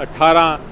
18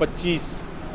25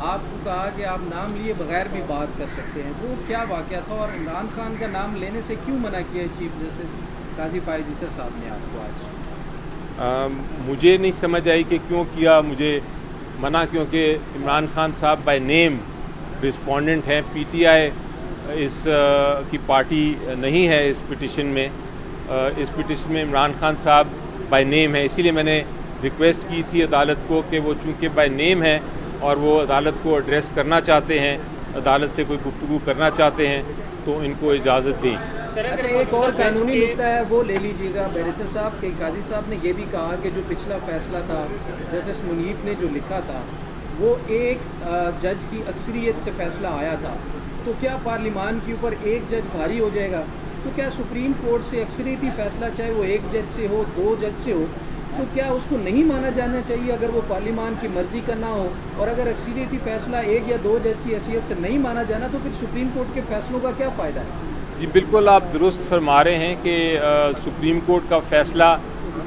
آپ کو کہا کہ آپ نام لیے بغیر بھی بات کر سکتے ہیں، وہ کیا واقعہ تھا اور عمران خان کا نام لینے سے کیوں منع کیا چیف جسٹس قاضی فائز عیسی صاحب نے آپ کو آج؟ مجھے نہیں سمجھ آئی کہ کیوں کیا مجھے منع، کیونکہ عمران خان صاحب بائی نیم رسپونڈنٹ ہیں، پی ٹی آئی اس کی پارٹی نہیں ہے اس پٹیشن میں عمران خان صاحب بائی نیم ہے، اسی لیے میں نے ریکویسٹ کی تھی عدالت کو کہ وہ چونکہ بائی نیم ہے اور وہ عدالت کو ایڈریس کرنا چاہتے ہیں، عدالت سے کوئی گفتگو کرنا چاہتے ہیں تو ان کو اجازت دیں۔ اچھا، ایک اور قانونی نکتہ ہے وہ لے لیجیے گا بیرسٹر صاحب کہ قاضی صاحب نے یہ بھی کہا کہ جو پچھلا فیصلہ تھا جسٹس منیب نے جو لکھا تھا وہ ایک جج کی اکثریت سے فیصلہ آیا تھا، تو کیا پارلیمان کے اوپر ایک جج بھاری ہو جائے گا؟ تو کیا سپریم کورٹ سے اکثریتی فیصلہ چاہے وہ ایک جج سے ہو، دو جج سے ہو، تو کیا اس کو نہیں مانا جانا چاہیے اگر وہ پارلیمان کی مرضی کا نہ ہو؟ اور اگر اکثریتی فیصلہ ایک یا دو جج کی حیثیت سے نہیں مانا جانا تو پھر سپریم کورٹ کے فیصلوں کا کیا فائدہ ہے؟ جی بالکل، آپ درست فرما رہے ہیں کہ سپریم کورٹ کا فیصلہ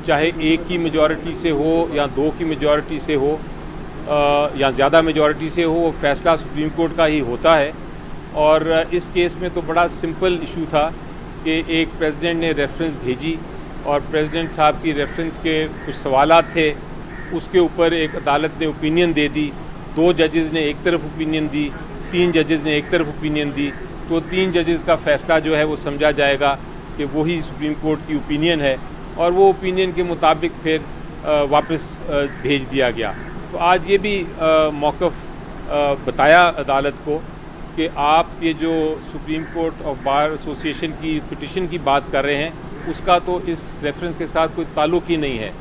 چاہے ایک کی میجورٹی سے ہو یا دو کی میجورٹی سے ہو یا زیادہ میجورٹی سے ہو، وہ فیصلہ سپریم کورٹ کا ہی ہوتا ہے۔ اور اس کیس میں تو بڑا سمپل ایشو تھا کہ ایک پریزیڈنٹ نے ریفرنس بھیجی اور پریزیڈنٹ صاحب کی ریفرنس کے کچھ سوالات تھے، اس کے اوپر ایک عدالت نے اوپینین دے دی، دو ججز نے ایک طرف اوپینین دی، تین ججز نے ایک طرف اوپینین دی، تو تین ججز کا فیصلہ جو ہے وہ سمجھا جائے گا کہ وہی سپریم کورٹ کی اوپینین ہے، اور وہ اوپینین کے مطابق پھر واپس بھیج دیا گیا۔ تو آج یہ بھی موقف بتایا عدالت کو کہ آپ یہ جو سپریم کورٹ آف بار ایسوسی ایشن کی پٹیشن کی بات کر رہے ہیں اس کا تو اس ریفرنس کے ساتھ کوئی تعلق ہی نہیں ہے۔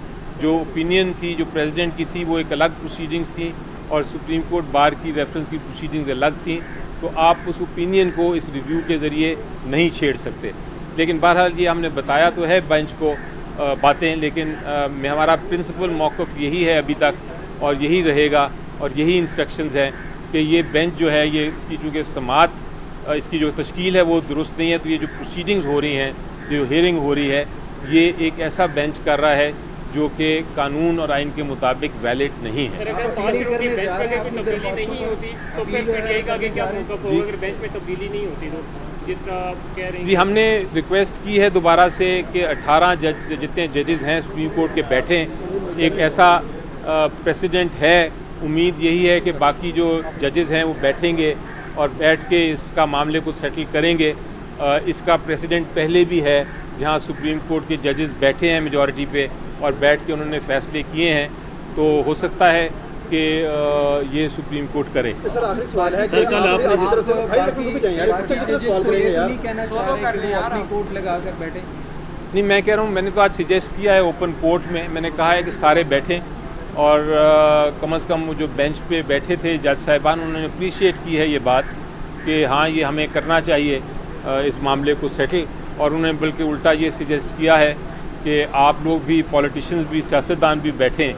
جو اوپینین تھی جو پریزیڈنٹ کی تھی وہ ایک الگ پروسیڈنگز تھیں اور سپریم کورٹ بار کی ریفرنس کی پروسیڈنگز الگ تھیں، تو آپ اس اوپینین کو اس ریویو کے ذریعے نہیں چھیڑ سکتے۔ لیکن بہرحال یہ ہم نے بتایا تو ہے بینچ کو باتیں، لیکن ہمارا پرنسپل موقف یہی ہے ابھی تک اور یہی رہے گا اور یہی انسٹرکشنز ہیں کہ یہ بینچ جو ہے یہ اس کی چونکہ سماعت اس کی جو تشکیل ہے وہ درست نہیں ہے، تو یہ جو پروسیڈنگز ہو رہی ہیں، جو ہیئرنگ ہو رہی ہے، یہ ایک ایسا بینچ کر رہا ہے جو کہ قانون اور آئین کے مطابق ویلڈ نہیں ہے۔ اگر 5 روز کی بینچ میں کوئی تبدیلی نہیں ہوتی تو پھر پی ٹی آئی کا کیا موقف ہوگا؟ اگر بینچ میں تبدیلی نہیں ہوتی تو جس طرح آپ کہہ رہے ہیں؟ جی ہم نے ریکویسٹ کی ہے دوبارہ سے کہ 18 جتنے ججز ہیں سپریم کورٹ کے بیٹھیں، ایک ایسا پریسیڈنٹ ہے، امید یہی ہے کہ باقی جو ججز ہیں وہ بیٹھیں گے اور بیٹھ کے اس کا معاملے کو سیٹل کریں گے۔ اس کا پریسیڈنٹ پہلے بھی ہے جہاں سپریم کورٹ کے ججز بیٹھے ہیں میجورٹی پہ اور بیٹھ کے انہوں نے فیصلے کیے ہیں، تو ہو سکتا ہے کہ یہ سپریم کورٹ کرے۔ سر آخری سوال ہے کہ نہیں، میں کہہ رہا ہوں میں نے تو آج سجیسٹ کیا ہے اوپن کورٹ میں نے کہا ہے کہ سارے بیٹھیں اور کم از کم جو بینچ پہ بیٹھے تھے جج صاحبان انہوں نے اپریشیٹ کی ہے یہ بات کہ ہاں یہ ہمیں کرنا چاہیے اس معاملے کو سیٹل، اور انہوں نے بلکہ الٹا یہ سجیسٹ کیا ہے کہ آپ لوگ بھی پولیٹیشینز بھی سیاستدان بھی بیٹھیں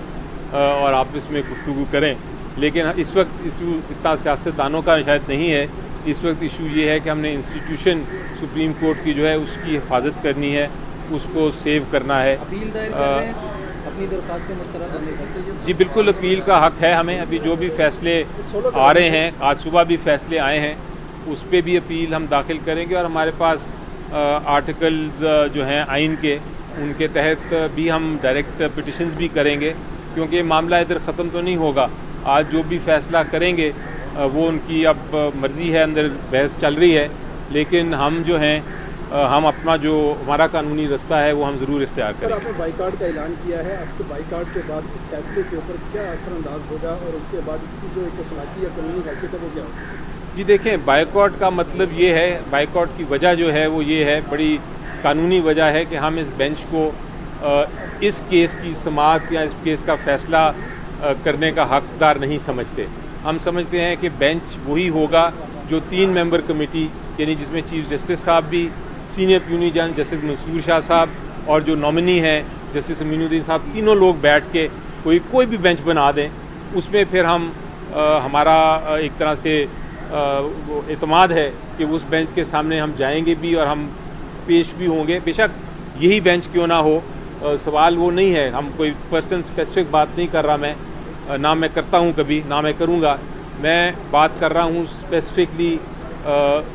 اور آپس میں گفتگو کریں۔ لیکن اس وقت ایشو اتنا سیاستدانوں کا شاید نہیں ہے، اس وقت ایشو یہ ہے کہ ہم نے انسٹیٹیوشن سپریم کورٹ کی جو ہے اس کی حفاظت کرنی ہے، اس کو سیو کرنا ہے۔ اپیل دائر کر رہے ہیں اپنی درخواست مسترد کرنے کا؟ جی بالکل، اپیل کا حق ہے ہمیں۔ ابھی جو بھی فیصلے آ رہے ہیں، آج صبح بھی فیصلے آئے ہیں، اس پہ بھی اپیل ہم داخل کریں گے، اور ہمارے پاس آرٹیکلز جو ہیں آئین کے ان کے تحت بھی ہم ڈائریکٹ پٹیشنز بھی کریں گے، کیونکہ یہ معاملہ ادھر ختم تو نہیں ہوگا۔ آج جو بھی فیصلہ کریں گے وہ ان کی اب مرضی ہے، اندر بحث چل رہی ہے، لیکن ہم جو ہیں ہم اپنا جو ہمارا قانونی رستہ ہے وہ ہم ضرور اختیار کریں سر گے۔ آپ نے بائیکاٹ کا اعلان کیا ہے، آپ کے بائیکاٹ کے بعد اس فیصلے کے اوپر کیا اثر انداز ہوگا اور اس کے بعد اس کی جو ایک اخلاقی یا قانونی حیثیت ہے وہ کیا ہوگی؟ جی دیکھیں، بائیکاٹ کا مطلب یہ ہے، بائیکاٹ کی وجہ جو ہے وہ یہ ہے، بڑی قانونی وجہ ہے کہ ہم اس بینچ کو اس کیس کی سماعت یا اس کیس کا فیصلہ کرنے کا حقدار نہیں سمجھتے۔ ہم سمجھتے ہیں کہ بینچ وہی ہوگا جو 3 ممبر کمیٹی، یعنی جس میں چیف جسٹس صاحب بھی، سینئر اٹارنی جنرل جسٹس منصور شاہ صاحب اور جو نامنی ہیں جسٹس امین الدین صاحب، تینوں لوگ بیٹھ کے کوئی بھی بینچ بنا دیں، اس میں پھر ہم ہمارا ایک طرح سے وہ اعتماد ہے کہ اس بینچ کے سامنے ہم جائیں گے بھی اور ہم پیش بھی ہوں گے، بے شک یہی بینچ کیوں نہ ہو۔ سوال وہ نہیں ہے، ہم کوئی پرسن اسپیسیفک بات نہیں کر رہا، میں نہ میں کرتا ہوں کبھی، نہ میں کروں گا، میں بات کر رہا ہوں اسپیسیفکلی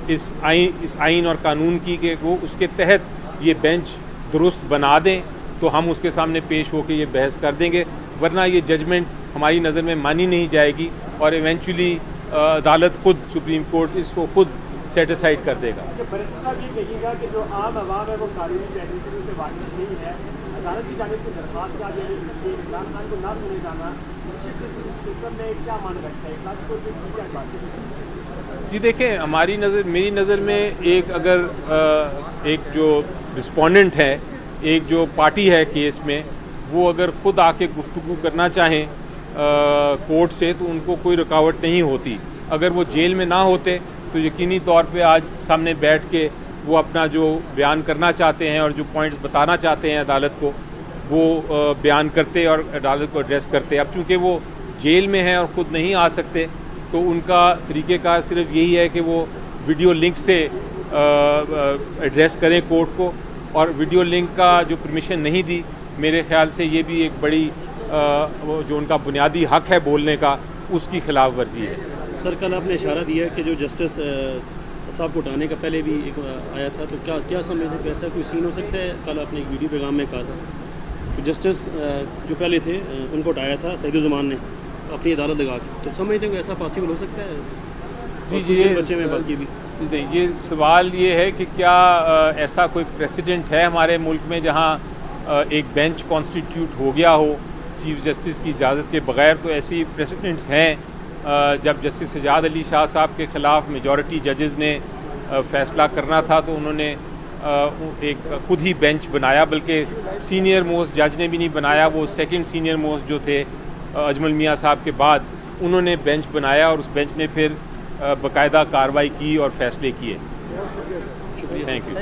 اس آئین اور قانون کی کہ وہ اس کے تحت یہ بینچ درست بنا دیں تو ہم اس کے سامنے پیش ہو کے یہ بحث کر دیں گے، ورنہ یہ ججمنٹ ہماری نظر میں مانی نہیں جائے گی اور ایونچولی عدالت خود سپریم کورٹ اس کو خود سیٹسفائڈ کر دے گا۔ بیرسٹر صاحب یہ کہیے گا کہ جو عام عوام ہے وہ قانونی ٹیکنیکل سے واقف نہیں ہے، عدالت کی جانب سے درخواست کیا جائے کہ عمران خان کو نہ سنے جانا سسٹم میں کیا مان رکھتا ہے کیا بات ہے؟ جی دیکھیں، میری نظر میں ایک جو رسپونڈنٹ ہے، ایک جو پارٹی ہے کیس میں، وہ اگر خود آ کے گفتگو کرنا چاہیں کورٹ سے تو ان کو کوئی رکاوٹ نہیں ہوتی۔ اگر وہ جیل میں نہ ہوتے تو یقینی طور پہ آج سامنے بیٹھ کے وہ اپنا جو بیان کرنا چاہتے ہیں اور جو پوائنٹس بتانا چاہتے ہیں عدالت کو وہ بیان کرتے اور عدالت کو ایڈریس کرتے۔ اب چونکہ وہ جیل میں ہیں اور خود نہیں آ سکتے تو ان کا طریقہ کار صرف یہی ہے کہ وہ ویڈیو لنک سے ایڈریس کریں کورٹ کو، اور ویڈیو لنک کا جو پرمیشن نہیں دی، میرے خیال سے یہ بھی ایک بڑی جو ان کا بنیادی حق ہے بولنے کا، اس کی خلاف ورزی ہے۔ سر کل آپ نے اشارہ دیا کہ جو جسٹس صاحب کو ہٹانے کا پہلے بھی ایک آیا تھا، تو کیا سمجھتے ہیں کہ ایسا کوئی سین ہو سکتا ہے؟ کل آپ نے ایک ویڈیو پیغام میں کہا تھا کہ جسٹس جو پہلے تھے ان کو ہٹایا تھا سعید الزمان نے اپنی عدالت لگا کے، تو سمجھتے ہیں کہ ایسا پاسبل ہو سکتا ہے؟ جی بچے میں باقی بھی یہ سوال یہ ہے کہ کیا ایسا کوئی پریسیڈنٹ ہے ہمارے ملک میں جہاں ایک بینچ کانسٹیٹیوٹ ہو گیا ہو چیف جسٹس کی اجازت کے بغیر؟ تو ایسی پریسیڈنٹس ہیں۔ جب جسٹس سجاد علی شاہ صاحب کے خلاف میجورٹی ججز نے فیصلہ کرنا تھا تو انہوں نے ایک خود ہی بینچ بنایا، بلکہ سینئر موسٹ جج نے بھی نہیں بنایا، وہ سیکنڈ سینئر موسٹ جو تھے اجمل میاں صاحب کے بعد، انہوں نے بینچ بنایا اور اس بینچ نے پھر باقاعدہ کارروائی کی اور فیصلے کیے۔ Thank you.